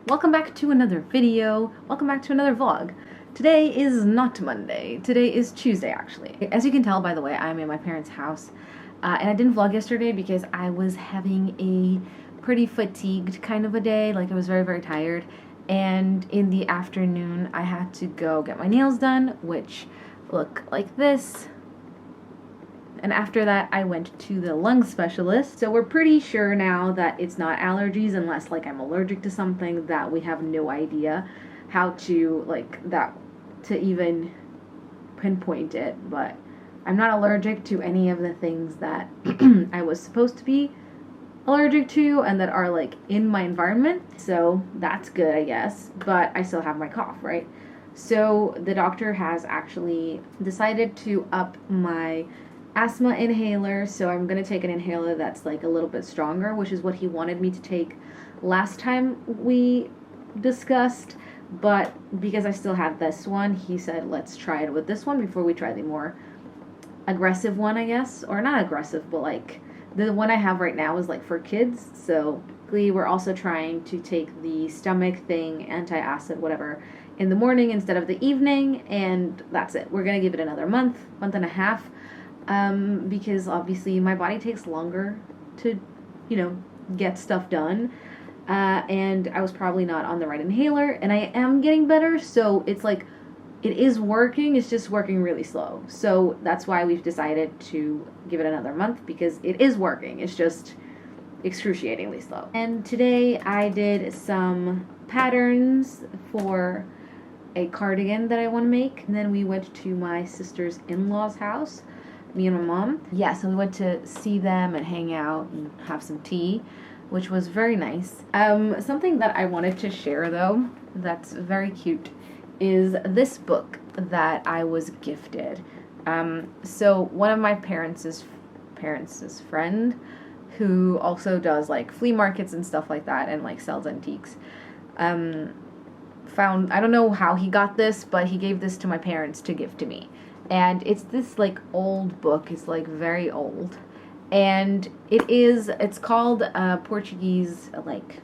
Welcome back to another video. Welcome back to another vlog. Today is not Monday. Today is Tuesday, actually. As you can tell, by the way, I'm in my parents' house. And I didn't vlog yesterday because I was having a pretty fatigued kind of a day. Like, I was very, very tired. And in the afternoon, I had to go get my nails done, which look like this. And after that, I went to the lung specialist. So we're pretty sure now that it's not allergies, unless like I'm allergic to something that we have no idea how to to even pinpoint it. But I'm not allergic to any of the things that I was supposed to be allergic to and that are like in my environment. So that's good, I guess. But I still have my cough, right? So the doctor has actually decided to up my asthma inhaler, so I'm gonna take an inhaler that's like a little bit stronger, which is what he wanted me to take last time we discussed, but because I still had this one, he said let's try it with this one before we try the more aggressive one, I guess. Or not aggressive, but like the one I have right now is like for kids. So we're also trying to take the stomach thing, antacid, whatever, in the morning instead of the evening, and that's it. We're gonna give it another month and a half. Because obviously my body takes longer to, get stuff done. And I was probably not on the right inhaler, and I am getting better, so it's like, it is working, it's just working really slow. So that's why we've decided to give it another month, because it is working, it's just excruciatingly slow. And today I did some patterns for a cardigan that I want to make, and then we went to my sister's in-laws house, me and my mom. Yeah, so we went to see them and hang out and have some tea, which was very nice. Something that I wanted to share, though, that's very cute, is this book that I was gifted. So one of my parents' friend, who also does like flea markets and stuff like that and like sells antiques, found, I don't know how he got this, but he gave this to my parents to give to me. And it's this like old book. It's like very old, and it's called Portuguese, like,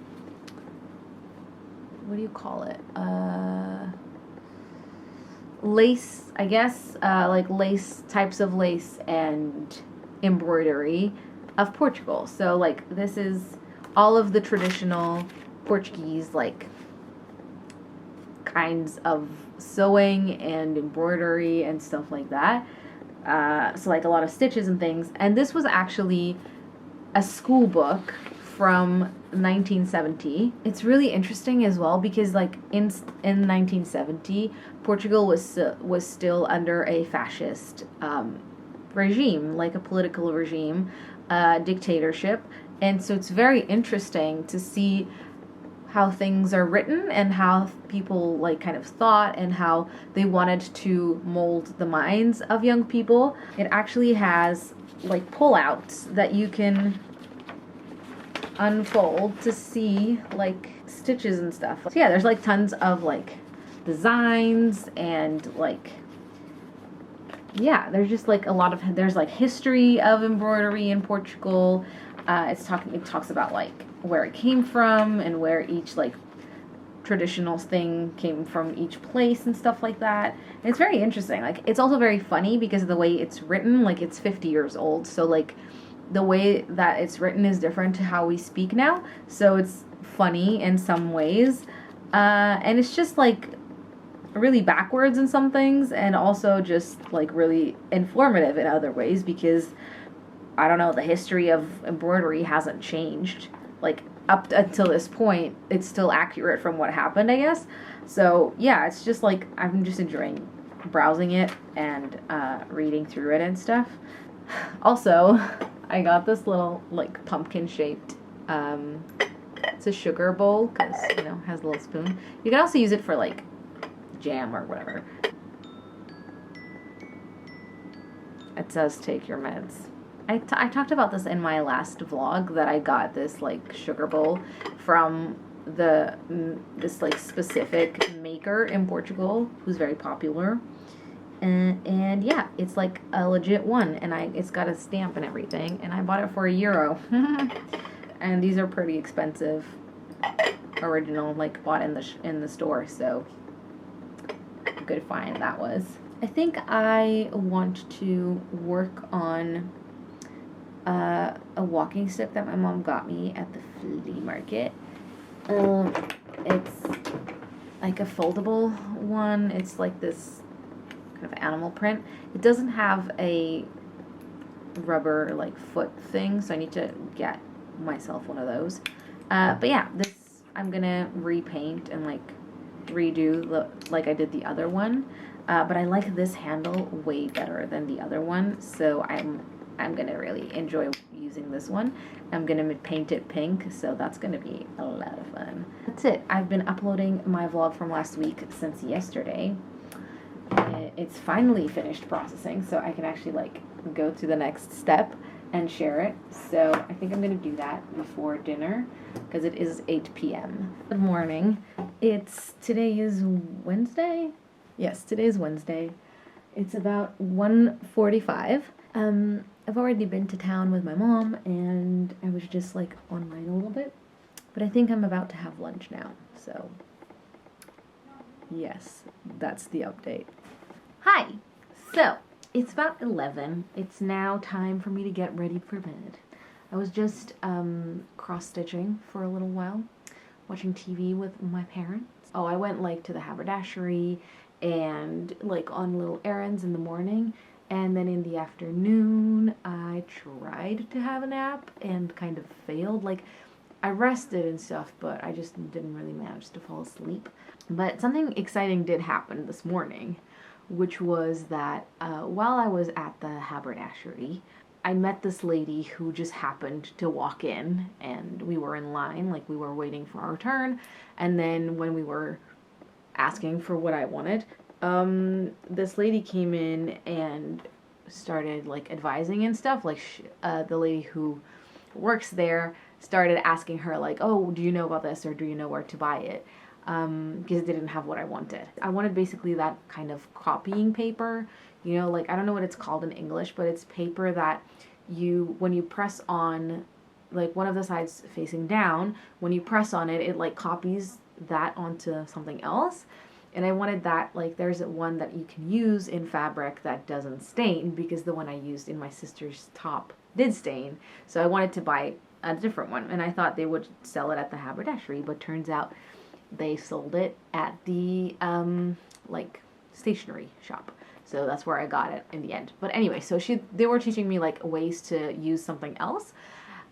what do you call it, lace, I guess, like lace, types of lace and embroidery of Portugal. So like this is all of the traditional Portuguese like kinds of sewing and embroidery and stuff like that. So like a lot of stitches and things. And this was actually a school book from 1970. It's really interesting as well because like in 1970, Portugal was still under a fascist regime, like a political regime, dictatorship. And so it's very interesting to see how things are written and how people like kind of thought and how they wanted to mold the minds of young people. It actually has like pullouts that you can unfold to see like stitches and stuff. So yeah, there's like tons of like designs and like, yeah, there's just like a lot of, there's like history of embroidery in Portugal. It talks about like where it came from and where each like traditional thing came from each place and stuff like that. And it's very interesting. Like, it's also very funny because of the way it's written. Like, it's 50 years old, so like the way that it's written is different to how we speak now. So it's funny in some ways, and it's just like really backwards in some things, and also just like really informative in other ways, because I don't know, the history of embroidery hasn't changed. Like, up until this point, it's still accurate from what happened, I guess. So, yeah, it's just like, I'm just enjoying browsing it and reading through it and stuff. Also, I got this little, like, pumpkin-shaped, it's a sugar bowl, because, it has a little spoon. You can also use it for, like, jam or whatever. It says, take your meds. I talked about this in my last vlog, that I got this like sugar bowl from this like specific maker in Portugal who's very popular, and yeah, it's like a legit one, and it's got a stamp and everything, and I bought it for €1. And these are pretty expensive. original, like bought in the store, so good find that was. I think I want to work on a walking stick that my mom got me at the flea market. It's like a foldable one. It's like this kind of animal print. It doesn't have a rubber like foot thing, so I need to get myself one of those. But yeah, this I'm gonna repaint and like redo like I did the other one. But I like this handle way better than the other one, so I'm gonna really enjoy using this one. I'm gonna paint it pink, so that's gonna be a lot of fun. That's it. I've been uploading my vlog from last week since yesterday. It's finally finished processing, so I can actually like go to the next step and share it. So I think I'm gonna do that before dinner because it is 8 p.m. Good morning. Today is Wednesday? Yes, today is Wednesday. It's about 1:45. I've already been to town with my mom, and I was just like online a little bit, but I think I'm about to have lunch now, so yes, that's the update. Hi! So, it's about 11. It's now time for me to get ready for bed. I was just cross-stitching for a little while, watching TV with my parents. Oh, I went like to the haberdashery and like on little errands in the morning. And then in the afternoon, I tried to have a nap and kind of failed. Like, I rested and stuff, but I just didn't really manage to fall asleep. But something exciting did happen this morning, which was that while I was at the haberdashery, I met this lady who just happened to walk in, and we were in line, like we were waiting for our turn. And then when we were asking for what I wanted, this lady came in and started like advising and stuff. Like the lady who works there started asking her like, oh, do you know about this, or do you know where to buy it? Because they didn't have what I wanted. I wanted basically that kind of copying paper, you know, like I don't know what it's called in English, but it's paper that when you press on, like one of the sides facing down, when you press on it, it like copies that onto something else. And I wanted that, like there's one that you can use in fabric that doesn't stain, because the one I used in my sister's top did stain. So I wanted to buy a different one, and I thought they would sell it at the haberdashery, but turns out they sold it at the like stationery shop. So that's where I got it in the end. But anyway, so they were teaching me like ways to use something else.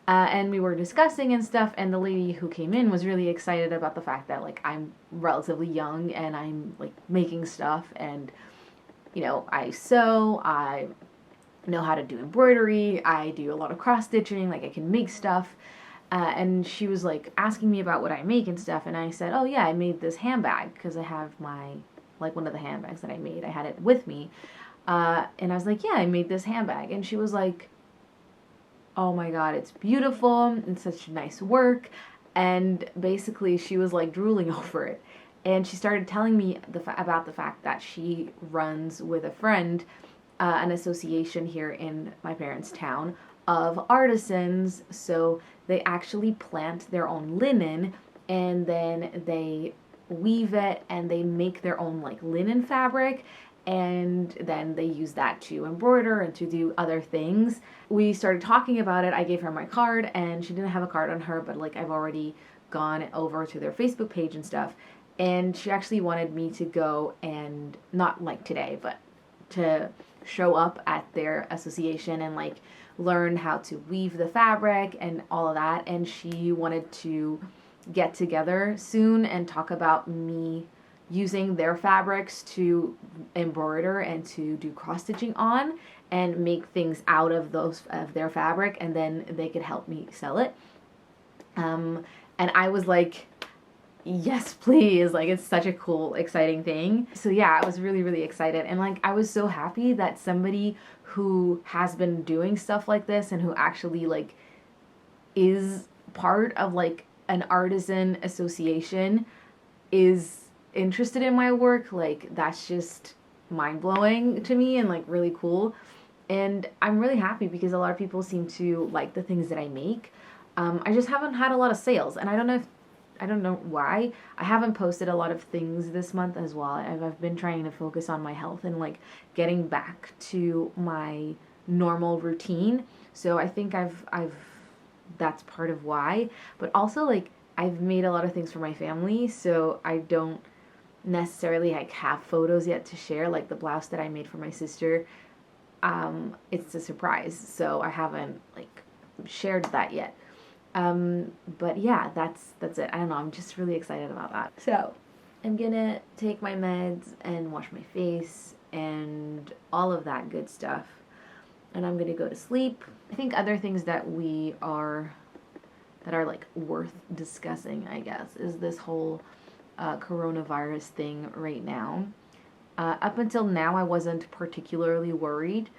And we were discussing and stuff, and the lady who came in was really excited about the fact that like I'm relatively young and I'm like making stuff, and you know, I sew, I know how to do embroidery, I do a lot of cross stitching, like I can make stuff. And she was like asking me about what I make and stuff, and I said, oh yeah, I made this handbag, because I have like one of the handbags that I made, I had it with me. And I was like, yeah, I made this handbag. And she was like, oh my god, it's beautiful, and such nice work. And basically she was like drooling over it, and she started telling me about the fact that she runs with a friend an association here in my parents' town of artisans. So they actually plant their own linen, and then they weave it, and they make their own like linen fabric, and then they use that to embroider and to do other things. We started talking about it. I gave her my card, and she didn't have a card on her, but like I've already gone over to their Facebook page and stuff, and she actually wanted me to go, and not like today, but to show up at their association and like learn how to weave the fabric and all of that. And she wanted to get together soon and talk about me using their fabrics to embroider and to do cross stitching on and make things out of their fabric, and then they could help me sell it. And I was like, yes, please. Like, it's such a cool, exciting thing. So yeah, I was really, really excited. And like, I was so happy that somebody who has been doing stuff like this and who actually like is part of like an artisan association is interested in my work. Like, that's just mind-blowing to me and like really cool. And I'm really happy because a lot of people seem to like the things that I make. I just haven't had a lot of sales, and I don't know if I don't know why. I haven't posted a lot of things this month as well. I've been trying to focus on my health and like getting back to my normal routine. So I think I've that's part of why. But also like I've made a lot of things for my family, so I don't necessarily like have photos yet to share. Like the blouse that I made for my sister, it's a surprise, so I haven't like shared that yet. But yeah, that's it. I don't know. I'm just really excited about that. So I'm gonna take my meds and wash my face and all of that good stuff. And I'm gonna go to sleep. I think other things that that are like worth discussing, I guess, is this whole coronavirus thing right now. Up until now, I wasn't particularly worried,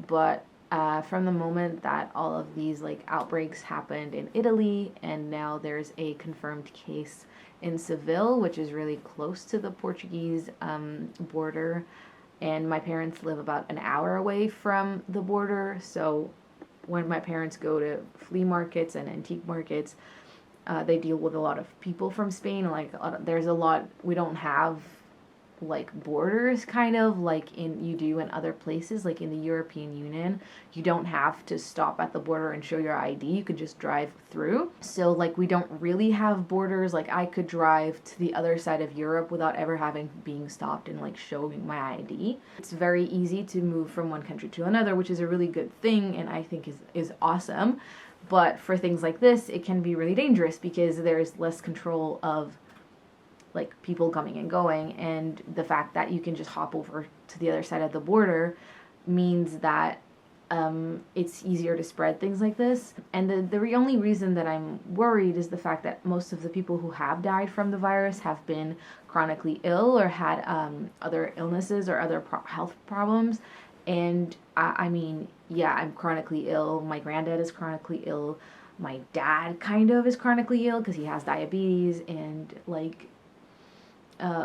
but from the moment that all of these like outbreaks happened in Italy, and now there's a confirmed case in Seville, which is really close to the Portuguese border, and my parents live about an hour away from the border, so when my parents go to flea markets and antique markets, they deal with a lot of people from Spain. Like there's a lot we don't have like borders kind of like you do in other places, like in the European Union. You don't have to stop at the border and show your ID. You could just drive through. So like we don't really have borders. Like I could drive to the other side of Europe without ever being stopped and like showing my ID. It's very easy to move from one country to another, which is a really good thing and I think is awesome. But for things like this, it can be really dangerous because there's less control of like people coming and going, and the fact that you can just hop over to the other side of the border means that it's easier to spread things like this. And the only reason that I'm worried is the fact that most of the people who have died from the virus have been chronically ill or had other illnesses or other health problems. And I mean, yeah, I'm chronically ill. My granddad is chronically ill. My dad kind of is chronically ill because he has diabetes and like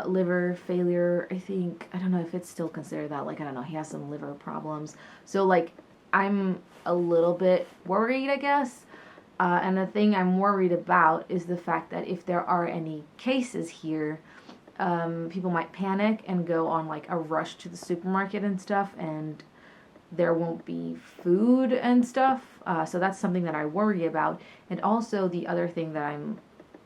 liver failure. I think, I don't know if it's still considered that, like I don't know, he has some liver problems, so like I'm a little bit worried, I guess. And the thing I'm worried about is the fact that if there are any cases here, people might panic and go on like a rush to the supermarket and stuff, and there won't be food and stuff. So that's something that I worry about. And also the other thing that I'm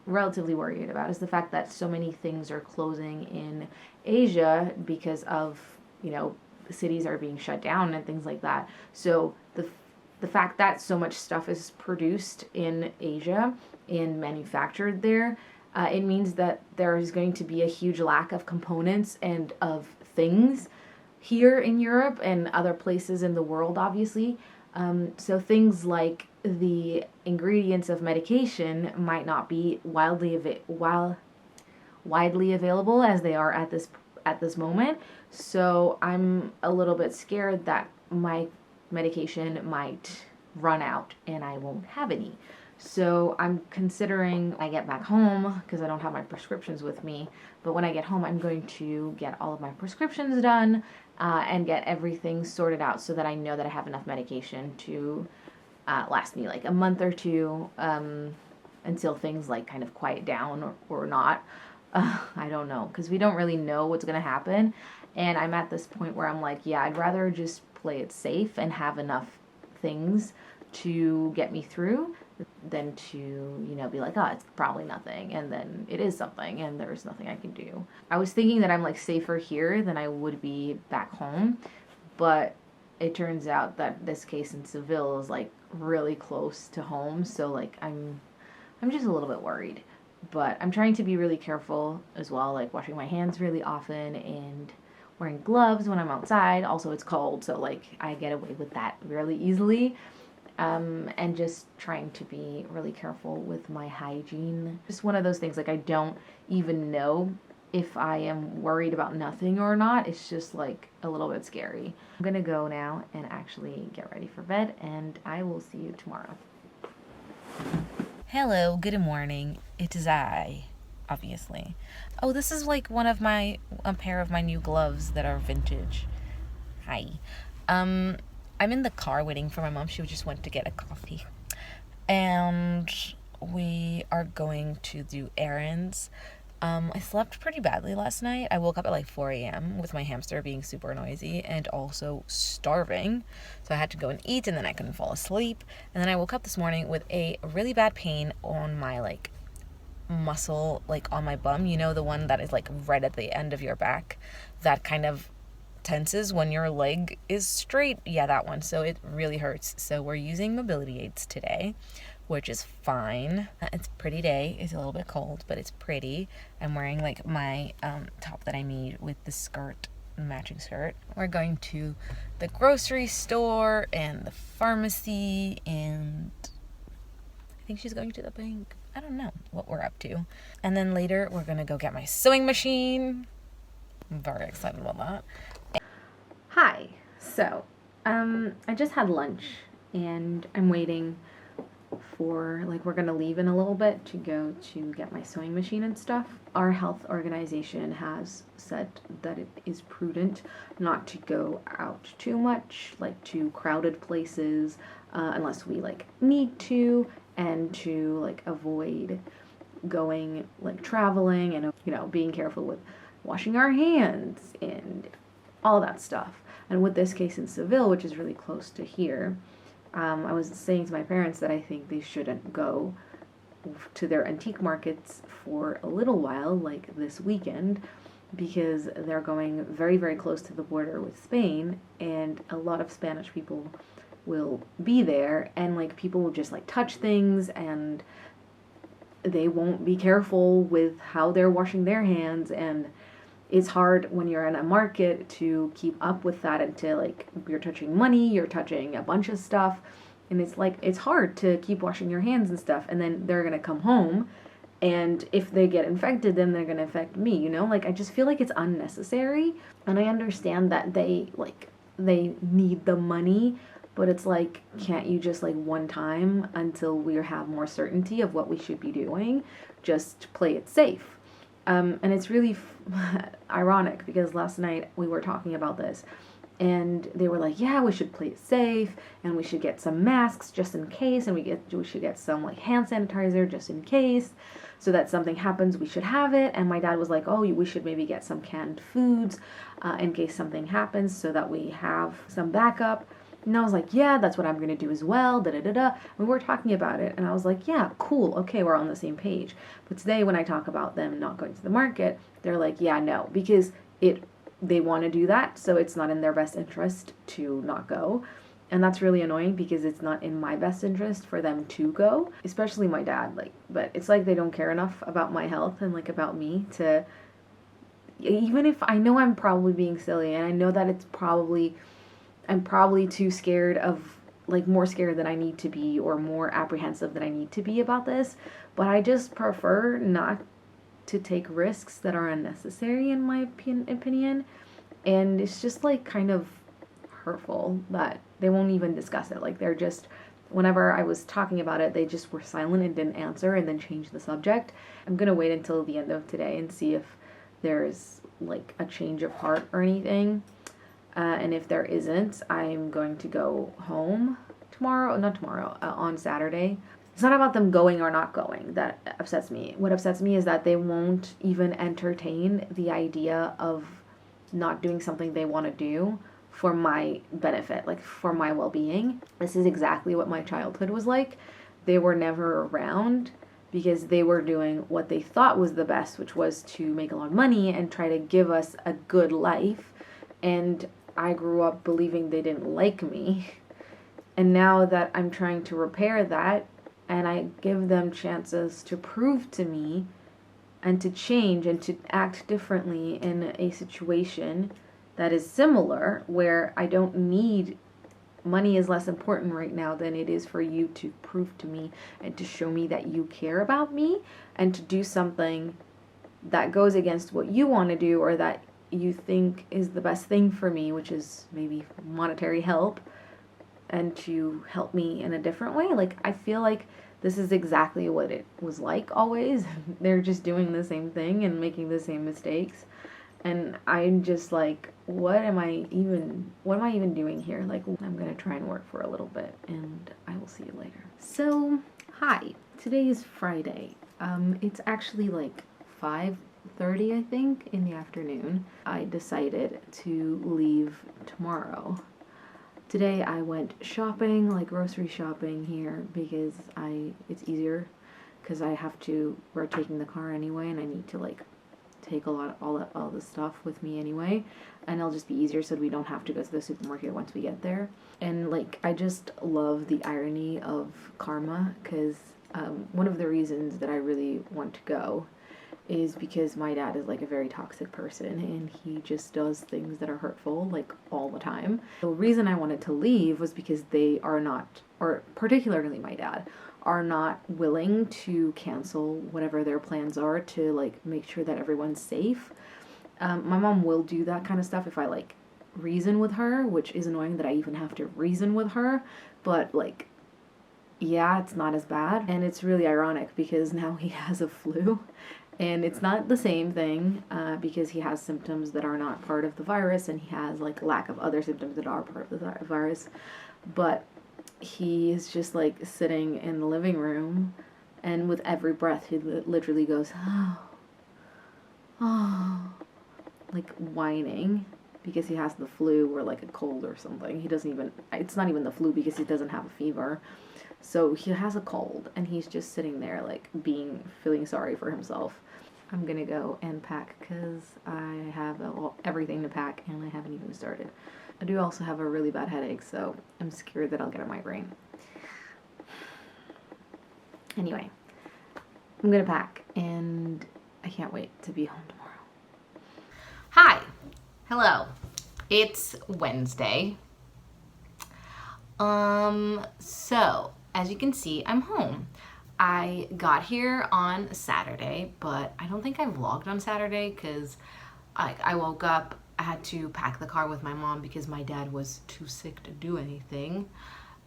relatively worried about is the fact that so many things are closing in Asia because of, you know, cities are being shut down and things like that. So the fact that so much stuff is produced in Asia and manufactured there, it means that there is going to be a huge lack of components and of things here in Europe and other places in the world, obviously. So things like the ingredients of medication might not be widely available as they are at this moment. So I'm a little bit scared that my medication might run out and I won't have any. So I'm considering I get back home, because I don't have my prescriptions with me, but when I get home I'm going to get all of my prescriptions done and get everything sorted out so that I know that I have enough medication to last me like a month or two, until things like kind of quiet down or not. I don't know, because we don't really know what's going to happen. And I'm at this point where I'm like, yeah, I'd rather just play it safe and have enough things to get me through than to, you know, be like, oh, it's probably nothing, and then it is something and there's nothing I can do. I was thinking that I'm like safer here than I would be back home, but it turns out that this case in Seville is like really close to home, so like I'm just a little bit worried. But I'm trying to be really careful as well, like washing my hands really often and wearing gloves when I'm outside. Also, it's cold, so like I get away with that really easily. And just trying to be really careful with my hygiene. Just one of those things, like I don't even know if I am worried about nothing or not. It's just like a little bit scary. I'm gonna go now and actually get ready for bed, and I will see you tomorrow. Hello, good morning. It is I, obviously. Oh, this is like a pair of my new gloves that are vintage. Hi. I'm in the car waiting for my mom. She just went to get a coffee. And we are going to do errands. I slept pretty badly last night. I woke up at like 4 a.m. with my hamster being super noisy and also starving. So I had to go and eat, and then I couldn't fall asleep. And then I woke up this morning with a really bad pain on my like muscle, like on my bum, you know, the one that is like right at the end of your back, that kind of tenses when your leg is straight. Yeah, that one. So it really hurts. So we're using mobility aids today, which is fine. It's a pretty day. It's a little bit cold, but it's pretty. I'm wearing like my top that I made with the skirt, matching skirt. We're going to the grocery store and the pharmacy, and I think she's going to the bank. I don't know what we're up to. And then later we're gonna go get my sewing machine. I'm very excited about that. Hi. So, I just had lunch and I'm waiting for, like, we're gonna leave in a little bit to go to get my sewing machine and stuff. Our health organization has said that it is prudent not to go out too much, like to crowded places, unless we like need to, and to like avoid going like traveling and being careful with washing our hands and all that stuff. And with this case in Seville, which is really close to here, I was saying to my parents that I think they shouldn't go to their antique markets for a little while, like this weekend, because they're going very, very close to the border with Spain, and a lot of Spanish people will be there, and like people will just like touch things, and they won't be careful with how they're washing their hands, and it's hard when you're in a market to keep up with that until like you're touching money, you're touching a bunch of stuff, and it's like it's hard to keep washing your hands and stuff, and then they're gonna come home, and if they get infected, then they're gonna infect me, like I just feel like it's unnecessary. And I understand that they need the money, but it's like, can't you just like one time until we have more certainty of what we should be doing, just play it safe? And it's really ironic because last night we were talking about this, and they were like, yeah, we should play it safe, and we should get some masks just in case, and we should get some like hand sanitizer just in case, so that something happens, we should have it. And my dad was like, oh, we should maybe get some canned foods in case something happens, so that we have some backup. And I was like, yeah, that's what I'm going to do as well, da-da-da-da. And we were talking about it, and I was like, yeah, cool, okay, we're on the same page. But today when I talk about them not going to the market, they're like, yeah, no, because they want to do that, so it's not in their best interest to not go. And that's really annoying because it's not in my best interest for them to go, especially my dad. But it's like they don't care enough about my health and like about me to, even if I know I'm probably being silly, and I know that I'm probably too scared of, like, more scared than I need to be, or more apprehensive than I need to be about this, but I just prefer not to take risks that are unnecessary, in my opinion. And it's just like kind of hurtful that they won't even discuss it. Like, they're just, whenever I was talking about it, they just were silent and didn't answer, and then changed the subject. I'm gonna wait until the end of today and see if there's like a change of heart or anything. And if there isn't, I'm going to go home on Saturday. It's not about them going or not going that upsets me. What upsets me is that they won't even entertain the idea of not doing something they want to do for my benefit, like for my well-being. This is exactly what my childhood was like. They were never around because they were doing what they thought was the best, which was to make a lot of money and try to give us a good life. And I grew up believing they didn't like me. And now that I'm trying to repair that, and I give them chances to prove to me and to change and to act differently in a situation that is similar, where I don't need, money is less important right now than it is for you to prove to me and to show me that you care about me, and to do something that goes against what you want to do, or that you think is the best thing for me, which is maybe monetary help, and to help me in a different way. Like, I feel like this is exactly what it was like always. They're just doing the same thing and making the same mistakes. And I'm just like, what am I even doing here? Like, I'm gonna try and work for a little bit, and I will see you later. So, hi. Today is Friday. It's actually like 5:30, I think, in the afternoon. I decided to leave tomorrow. Today I went shopping, like grocery shopping here, because it's easier because we're taking the car anyway, and I need to like take all the stuff with me anyway, and it'll just be easier so we don't have to go to the supermarket once we get there. And like I just love the irony of karma, because one of the reasons that I really want to go is because my dad is like a very toxic person, and he just does things that are hurtful like all the time. The reason I wanted to leave was because they are not, or particularly my dad, are not willing to cancel whatever their plans are to like make sure that everyone's safe. My mom will do that kind of stuff if I like reason with her, which is annoying that I even have to reason with her, but like, yeah, it's not as bad. And it's really ironic because now he has a flu, and it's not the same thing because he has symptoms that are not part of the virus, and he has like lack of other symptoms that are part of the virus. But he is just like sitting in the living room, and with every breath he literally goes, oh, oh, like whining because he has the flu or like a cold or something. It's not even the flu because he doesn't have a fever. So he has a cold, and he's just sitting there like feeling sorry for himself. I'm gonna go and pack because I have everything to pack and I haven't even started. I do also have a really bad headache, so I'm scared that I'll get a migraine. Anyway, I'm gonna pack, and I can't wait to be home tomorrow. Hi. Hello. It's Wednesday. So, as you can see, I'm home. I got here on Saturday, but I don't think I vlogged on Saturday because I woke up, I had to pack the car with my mom because my dad was too sick to do anything.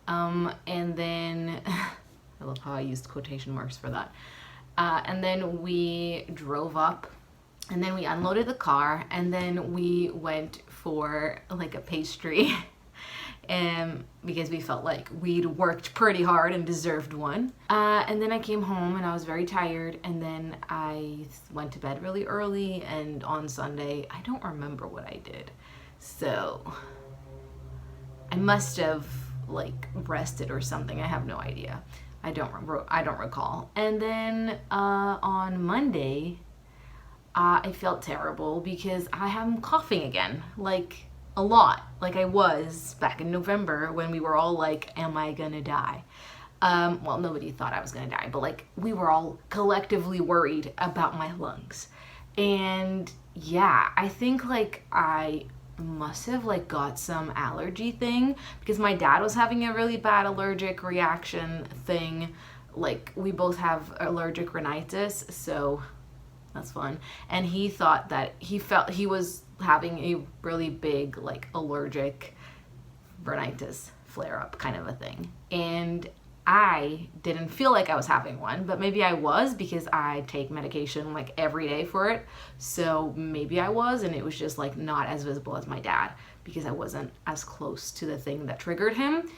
And then, I love how I used quotation marks for that. And then we drove up, and then we unloaded the car, and then we went for like a pastry because we felt like we'd worked pretty hard and deserved one. And then I came home and I was very tired, and then I went to bed really early, and on Sunday, I don't remember what I did. So I must have like rested or something. I have no idea. I don't recall. And then on Monday, I felt terrible because I am coughing again, like a lot, like I was back in November when we were all like, am I gonna die? Well, nobody thought I was gonna die, but like we were all collectively worried about my lungs. And yeah, I think like I must have like got some allergy thing because my dad was having a really bad allergic reaction thing. Like we both have allergic rhinitis, so that's fun. And he thought that he was having a really big like allergic rhinitis flare up kind of a thing. And I didn't feel like I was having one, but maybe I was because I take medication like every day for it. So maybe I was, and it was just like not as visible as my dad because I wasn't as close to the thing that triggered him.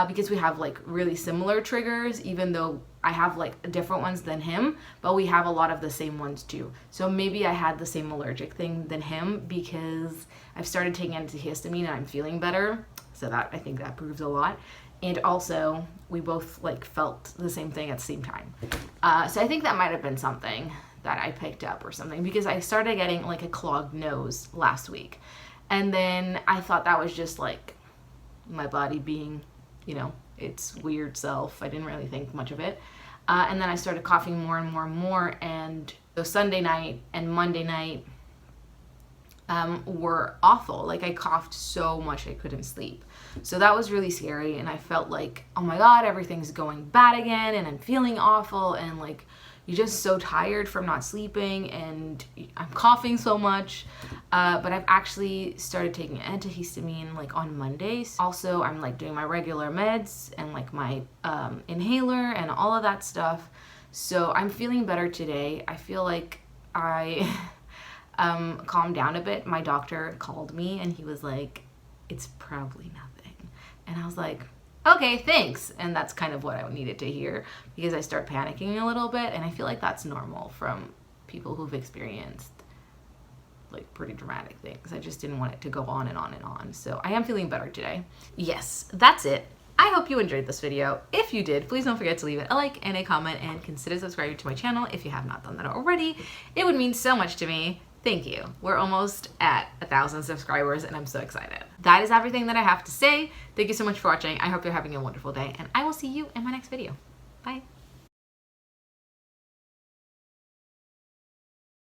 Because we have like really similar triggers, even though I have like different ones than him, but we have a lot of the same ones too. So maybe I had the same allergic thing than him because I've started taking antihistamine and I'm feeling better. So that, I think that proves a lot. And also we both like felt the same thing at the same time. So I think that might have been something that I picked up or something because I started getting like a clogged nose last week. And then I thought that was just like my body being, you know, its weird self. I didn't really think much of it. And then I started coughing more and more and more. And so Sunday night and Monday night were awful. Like I coughed so much I couldn't sleep. So that was really scary. And I felt like, oh my God, everything's going bad again. And I'm feeling awful. And like, you're just so tired from not sleeping, and I'm coughing so much. But I've actually started taking antihistamine like on Mondays. Also, I'm like doing my regular meds and like my inhaler and all of that stuff. So I'm feeling better today. I feel like I calmed down a bit. My doctor called me and he was like, it's probably nothing. And I was like, okay, thanks. And that's kind of what I needed to hear, because I start panicking a little bit, and I feel like that's normal from people who've experienced like pretty dramatic things. I just didn't want it to go on and on and on. So I am feeling better today. Yes, that's it. I hope you enjoyed this video. If you did, please don't forget to leave it a like and a comment, and consider subscribing to my channel if you have not done that already. It would mean so much to me. Thank you. We're almost at 1,000 subscribers and I'm so excited. That is everything that I have to say. Thank you so much for watching. I hope you're having a wonderful day, and I will see you in my next video. Bye.